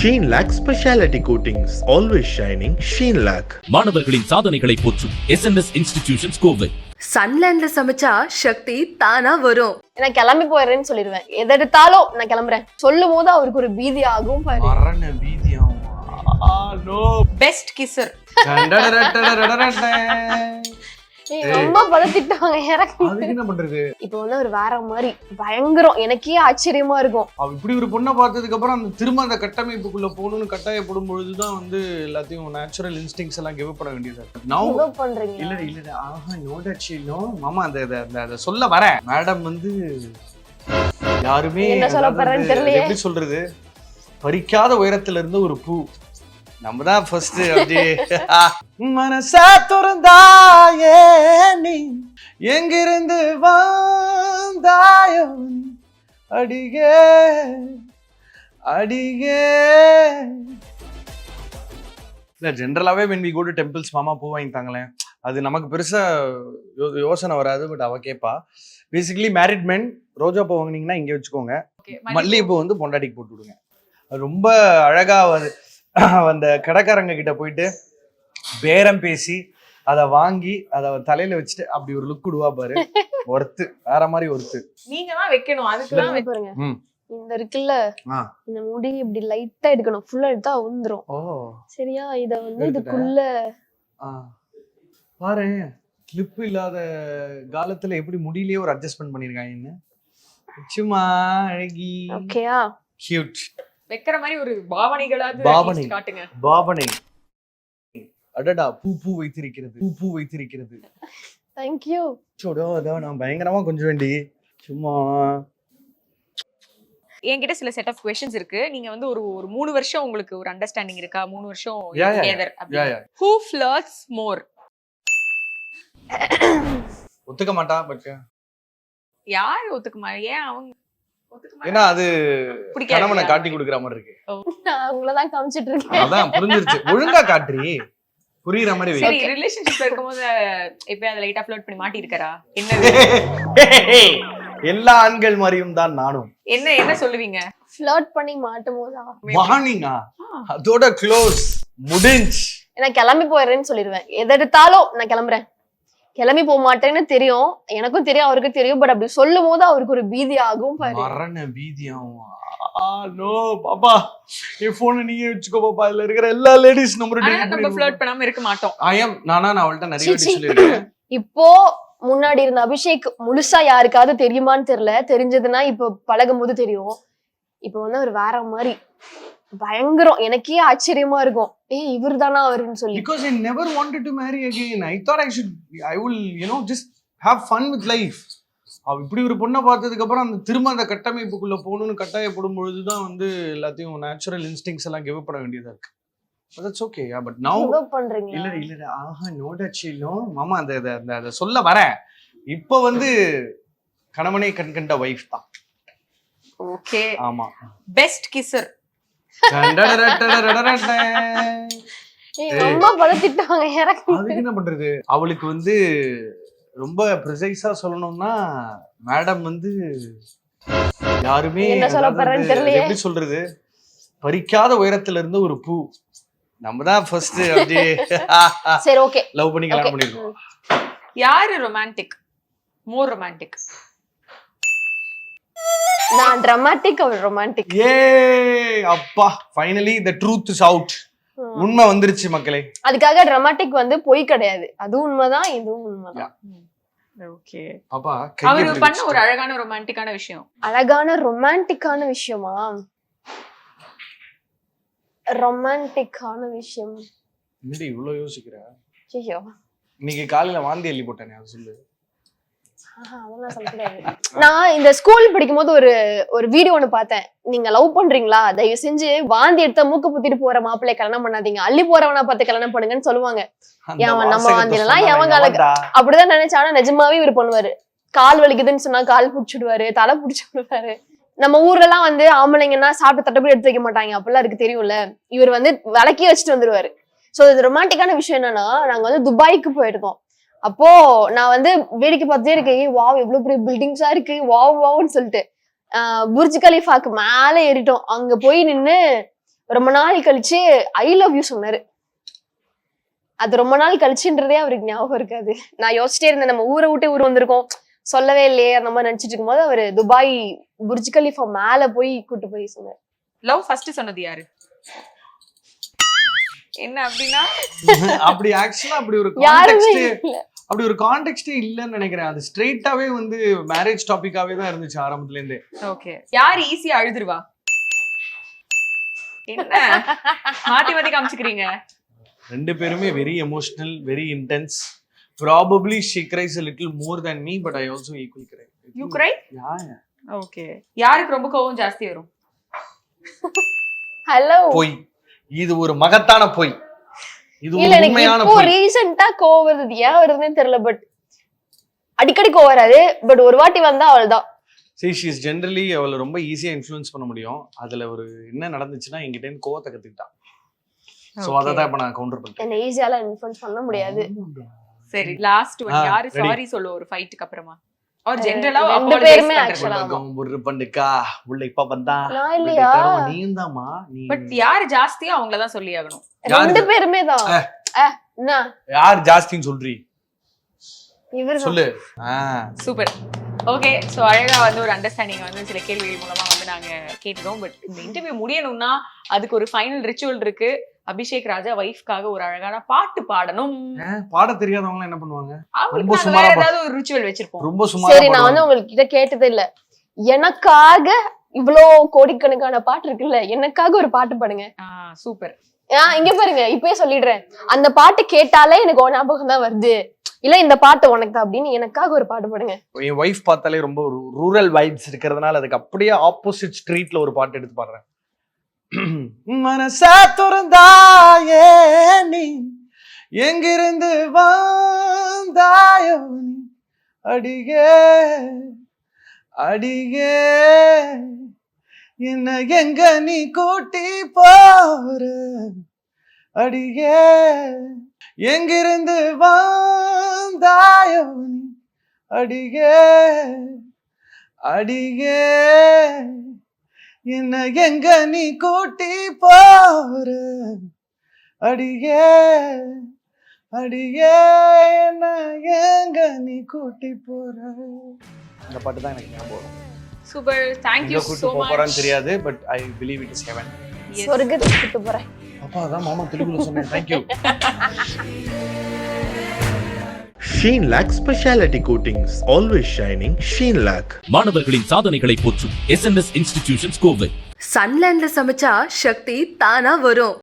Sheen Lac Speciality Coatings, always shining. Sheen Lac. மாணவர்களின் சாதனைகளை போற்றும் SNS இன்ஸ்டிடியூஷன்ஸ் கோவை. சன்லேண்ட்ல சமைச்சா சக்தி தானா வரும். நான் கிளம்பி போயிடுறேன்னு சொல்லிடுவேன். எது எடுத்தாலும் நான் கிளம்புறேன் சொல்லும் போது அவருக்கு ஒரு பீதி ஆகும். Best kisser. ரொம்ப பதத்திட்டாங்க எனக்கு. என்ன பண்றது? இப்ப வந்து ஒரு வேற மாதிரி பயங்கரம். எனக்கே ஆச்சரியமா இருக்கும். இப்படி ஒரு பொண்ணை பார்த்ததுக்கு அப்புறம் அந்த திரும்ப அந்த கட்டமைப்புக்குள்ள போகணும்னு கட்டாயப்படும் பொழுதுதான் வந்து எல்லாத்தையும் நேச்சுரல் இன்ஸ்டிங்ஸ் எல்லாம் கிவ் பண்ண வேண்டியது பண்றீங்க. இல்ல ஆஹா நோ மாமா அந்த சொல்ல வரேன். மேடம் வந்து யாருமே என்ன சொல்ல போறேன்னு தெரியல. எப்படி சொல்றது, பறிக்காத உயரத்துல இருந்து ஒரு பூ. நம்ம தான் ஃபர்ஸ்ட் அப்படியே மனசா துறந்தாயே நீ எங்கிருந்து வந்தாயோ அடியே இல்ல ஜென்ரலாவே when we go to temples மாமா பூ வாங்கி தாங்களேன், அது நமக்கு பெருசா யோசனை வராது. பட் அவ கேட்பா. பேசிக்கலி மேரிட் மென் ரோஜா பூ வாங்கினீங்கன்னா இங்க வச்சுக்கோங்க, மல்லிகைப்பூ வந்து பொண்டாட்டிக்கு போட்டு விடுங்க. அது ரொம்ப அழகா அந்த கடைக்காரங்க கிட்ட போயிட்டு பேரம் பேசி அதை வாங்கி அதை தலையில வச்சுட்டு அப்படி ஒரு லுக் விடுவா பாரு. ஒர்த்து வேற மாதிரி ஒர்த்து. நீங்க தான் வைக்கணும். அதுக்குதான் பாருங்க இந்த இருக்குல்ல, இந்த முடி இப்படி லைட்டா எடுக்கணும். ஃபுல்லா எடுத்தா வந்துரும். சரியா? இத வந்து இதுக்குள்ள பாரு, கிளிப் இல்லாத காலத்துல எப்படி முடியிலேயே ஒரு அட்ஜஸ்ட்மெண்ட் பண்ணிருக்காங்க. சும்மா அழகி. ஓகேயா? கியூட். வைக்கிற மாதிரி ஒரு பாவனைகளாவது காட்டுங்க. பாவனை. அடடா பூ வைத்திருக்கிறது. Thank you. சோடோ நான் பயங்கரமா கொஞ்சம் வேண்டி சும்மா. என்கிட்ட சில செட் ஆஃப் क्वेश्चंस இருக்கு. நீங்க வந்து ஒரு 3 வருஷம் உங்களுக்கு ஒரு அண்டர்ஸ்டாண்டிங் இருக்கா? 3 வருஷம் together அப்படி. Who flirts more? ஒத்துக்க மாட்டா. பட் யார் ஒத்துக்க மாட்டா? ஏன் அவங்க ஏன்னா அது கணவனை காட்டி கொடுக்குற மாதிரி இருக்கு. நான் உங்களதான் காமிச்சிட்டு இருக்கேன். அதான் புரிஞ்சிருச்சு. ஒழுங்கா காட்டுறீ, புரியுற மாதிரி. சரி, ரிலேஷன்ஷிப்ல இருக்கும்போது இப்ப அத லைட்டா ஃப்ளர்ட் பண்ணி மாட்டி இருக்கறா? என்னது? எல்லா ஆண்கள் மாதிரியும் தான் நானும். என்ன சொல்லுவீங்க? ஃப்ளர்ட் பண்ணி மாட்டும்போதா வார்னிங்கா? அதோட க்ளோஸ் முடிஞ்சு நான் கிளம்பி போயிடுறேன்னு சொல்லிடுவேன். எது எடுத்தாலும் நான் கிளம்புறேன் கிளம்பி போக மாட்டேன்னு தெரியும். எனக்கும் தெரியும், அவருக்கும் தெரியும். பட் அப்படி சொல்லும் போது அவருக்கு ஒரு பீதி ஆகும். பாப்பா என் போனை நீங்க வச்சுக்கோ பாப்பா, இதுல இருக்கிற எல்லா லேடிஸ் நம்ம ஃப்ளர்ட் பண்ணாம இருக்க மாட்டோம். நான் அவள்கிட்ட நிறைய சொல்லிருக்கேன். இப்போ முன்னாடி இருந்த அபிஷேக் முழுசா யாருக்காவது தெரியுமான்னு தெரியல. தெரிஞ்சதுன்னா இப்போ பழகும் போது தெரியும். இப்போ வந்து அவர் வேற மாதிரி பயங்கரம். எனக்கே ஆச்சரியமா இருக்கும். இவர் தானா அவருன்னு சொல்லி. Because I never wanted to marry again. I thought I will just have fun with life. இப்படி ஒரு பொண்ணை பார்த்ததுக்கு அப்புறம் அந்த திரும்ப அந்த கட்டமைப்புக்குள்ள போகணும்னு கட்டாயப்படும் பொழுதுதான் வந்து எல்லாத்தையும் நேச்சுரல் இன்ஸ்டிங்ஸ் எல்லாம் கிவ் பண்ண வேண்டியதா இருக்கு. That's okay. But now பண்றீங்க. இல்ல ஆஹா நோ மாமா அந்த சொல்ல வரேன். இப்போ வந்து கணவனே கண்கண்ட வைஃப் தான். ஓகே. ஆமா. Best kisser. ரொம்ப பதத்திட்டாங்க எனக்கு. அதுக்கு என்ன பண்றது? அவளுக்கு வந்து ரொம்ப ப்ரிசைஸா சொல்லணும்னா மேடம் வந்து யாருமே என்ன சொல்ல போறேன்னு தெரியல. எப்படி சொல்றது, பறிக்காத உயரத்துல இருந்து ஒரு பூ. நம்ம தான் ஃபர்ஸ்ட் அப்படியே சரி ஓகே லவ் பண்ணி கல்யாணம் பண்ணிருக்கோம். யாரு ரொமான்டிக்? மோர் ரொமான்டிக்? நான் dramatic, அவர் romantic. அப்பா finally the truth is out. உண்மை வந்துருச்சு மக்களே. அதுக்காக dramatic வந்து பொய் கிடையாது. அதுவும் உண்மைதான், இதுவும் உண்மைதான். ஓகே. பாப்பா அவர் பண்ண ஒரு அழகான ரொமான்டிக்கான விஷயம். அழகான ரொமான்டிக்கான விஷயமா? ரொமான்டிக்கான விஷயம் என்னடி இவ்வளவு யோசிக்கிற? ஐயோ, இன்னைக்கு காலையில வாந்தி அள்ளி போட்டேனே, அது சொல்லு. நான் இந்த ஸ்கூல் படிக்கும் போது ஒரு வீடியோ ஒண்ணு பார்த்தேன். நீங்க லவ் பண்றீங்களா, தயவு செஞ்சு வாந்தி எடுத்த மூக்கு புத்திட்டு போற மாப்பிள்ளைய கல்யாணம் பண்ணாதீங்க, அள்ளி போறவனா பார்த்து கல்யாணம் பண்ணுங்கன்னு சொல்லுவாங்க. நம்ம வாந்திலாம் எவங்கால அப்படிதான் நினைச்சா. ஆனா நிஜமாவே இவர் பண்ணுவாரு. கால் வலிக்குதுன்னு சொன்னா கால் புடிச்சுடுவாரு, தலை புடிச்சு விடுவாரு. நம்ம ஊர்ல எல்லாம் வந்து ஆம்பளைங்கன்னா சாப்பிட்டு தட்டப்படி எடுத்து வைக்க மாட்டாங்க, அப்படிலாம் இருக்கு தெரியும்ல. இவர் வந்து விளக்கி வச்சுட்டு வந்துருவாரு. சோ இது ரொமான்டிக்கான விஷயம் என்னன்னா, நாங்க வந்து துபாய்க்கு போயிருக்கோம். அப்போ நான் வந்து வேடிக்கை பார்த்துட்டே இருக்கேன். வாவ் எவ்வளவு பெரிய பில்டிங்ஸா இருக்கு, வாவ்னு சொல்லிட்டு புர்ஜ் கலீஃபாக்கு மேல ஏறிட்டோம். அங்க போய் நின்னு ரொம்ப நாள் கழிச்சு ஐ லவ் யூ சொன்னாரு. அது ரொம்ப நாள் கழிச்சுன்றதே அவருக்கு ஞாபகம் இருக்காது. நான் யோசிச்சிட்டே இருந்தேன், நம்ம ஊரை விட்டு ஊர் வந்திருக்கோம், சொல்லவே இல்லையே அந்த மாதிரி நினைச்சிட்டு இருக்கும்போது அவரு துபாய் புர்ஜ் கலிஃபா மேல போய் கூட்டு போய் சொன்னாரு. லவ் ஃபர்ஸ்ட் சொன்னது யாரு? என்ன அப்படின்னா அப்படி ஆக்சுவலா அப்படி ஒரு கான்டெக்ஸ்டே இல்லன்னு நினைக்கிறேன். அது ஸ்ட்ரெயிட்டாவே வந்து மேரேஜ் டாபிக்காவே தான் இருந்துச்சு ஆரம்பத்துல இருந்தே. ஓகே, யாரு ஈஸியா அழுதுருவா? என்ன மாத்தி மாத்தி காமிச்சுக்கிறீங்க? ரெண்டு பேருமே very emotional, very intense. Probably she cries a little more than me, but I also equally cry. You cry? Yeah. Okay, யாருக்கு ரொம்ப கோவம் ஜாஸ்தி வரும்? ஹலோ, போய் இது ஒரு மகத்தான போய், இது இல்ல ஒரு எனக்கு உண்மையான இப்போ போய். ரீசெண்டா கோவம் வருது, ஏன் வருதுன்னு தெரியல. பட் அடிக்கடி கோவம் வராது, பட் ஒரு வாட்டி வந்தா அவள்தான். See, she is generally அவளை ரொம்ப ஈஸியா இன்ஃப்ளூயன்ஸ் பண்ண முடியும். அதுல ஒரு என்ன நடந்துச்சுன்னா என்கிட்ட இருந்து கோவத்தை கத்துக்கிட்டா. சோ அத தான் இப்ப நான் கவுண்டர் பண்றேன். என்ன ஈஸியால இன்ஃப்ளூயன்ஸ் பண்ண முடியாது. சரி, லாஸ்ட் ஒன். யாரு சாரி சொல்ல ஒரு ஃபைட்டுக்கு அப்புறமா? ஆர் ஜெனரலா ரெண்டு பேருமே ஆக்சுவலா ஒரு பண்டுக்கா உள்ள இப்ப வந்தா நான் இல்லையா, நீந்தாமா நீ. பட் யாரு ஜாஸ்தியா அவங்கள தான் சொல்லி ஆகணும். ரெண்டு பேருமே தான். என்ன யார் ஜாஸ்தின்னு சொல்றீ? இவர் சொல்லு. சூப்பர். ஓகே, சோ அழகா வந்து ஒரு அண்டர்ஸ்டாண்டிங் வந்து சில கேள்விகள் மூலமா வந்து நாங்க கேட்டுறோம். பட் இந்த இன்டர்வியூ முடியணும்னா அதுக்கு ஒரு ஃபைனல் ரிச்சுவல் இருக்கு. அபிஷேக் ராஜா வைஃப்காக ஒரு அழகான பாட்டு பாடணும். பாட தெரியாதவங்க என்ன பண்ணுவாங்க? அவங்களுக்கு நாங்க வேற ஏதாவது ஒரு ரிச்சுவல் வச்சிருப்போம். ரொம்ப சுமாரா. சரி, நான் வந்து உங்ககிட்ட கேட்டதே இல்ல, எனக்காக இவ்ளோ கோடிக்கணக்கான பாட்டு இருக்குல்ல, எனக்காக ஒரு பாட்டு பாடுங்க. சூப்பர். இங்க பாருங்க, இப்பயே சொல்லிடுறேன், அந்த பாட்டு கேட்டாலே எனக்கு ஞாபகம் தான் வருது, இல்ல இந்த பாட்டு உனக்கு தான் அப்படின்னு எனக்காக ஒரு பாட்டு பாடுங்க. என் வைஃப் பார்த்தாலே ரொம்ப ரூரல் வைப்ஸ் இருக்கிறதுனால அதுக்கு அப்படியே ஆப்போசிட் ஸ்ட்ரீட்ல ஒரு பாட்டு எடுத்து பாடுறேன். மனசா துறந்தாயே நீ எங்கிருந்து வந்தாயோ நீ அடியே அடியே என்ன எங்க நீ கூட்டி போற அடியே எங்கிருந்து வந்தாயோ நீ அடியே அடியே என்ன எங்க நீ கூட்டி போற அடியே அடியே என்ன எங்க நீ கூட்டி போற. இந்த பாட்டு தான் எனக்கு ஞாபகம். Super, thank you so much. போறான்னு தெரியாது, but I believe it is heaven. சொர்க்கத்துக்கு கூட்டி போறேன். அப்பா அதான் மாமா தெலுங்குல சொன்னேன். Thank you. Sheen Lac Speciality Coatings, always shining. Sheen Lac. மாணவர்களின் சாதனைகளை போற்றும் SNS இன்ஸ்டிடியூஷன்ஸ் கோவை. சன்லேண்ட்ல சமைச்சா சக்தி தானா வரும்.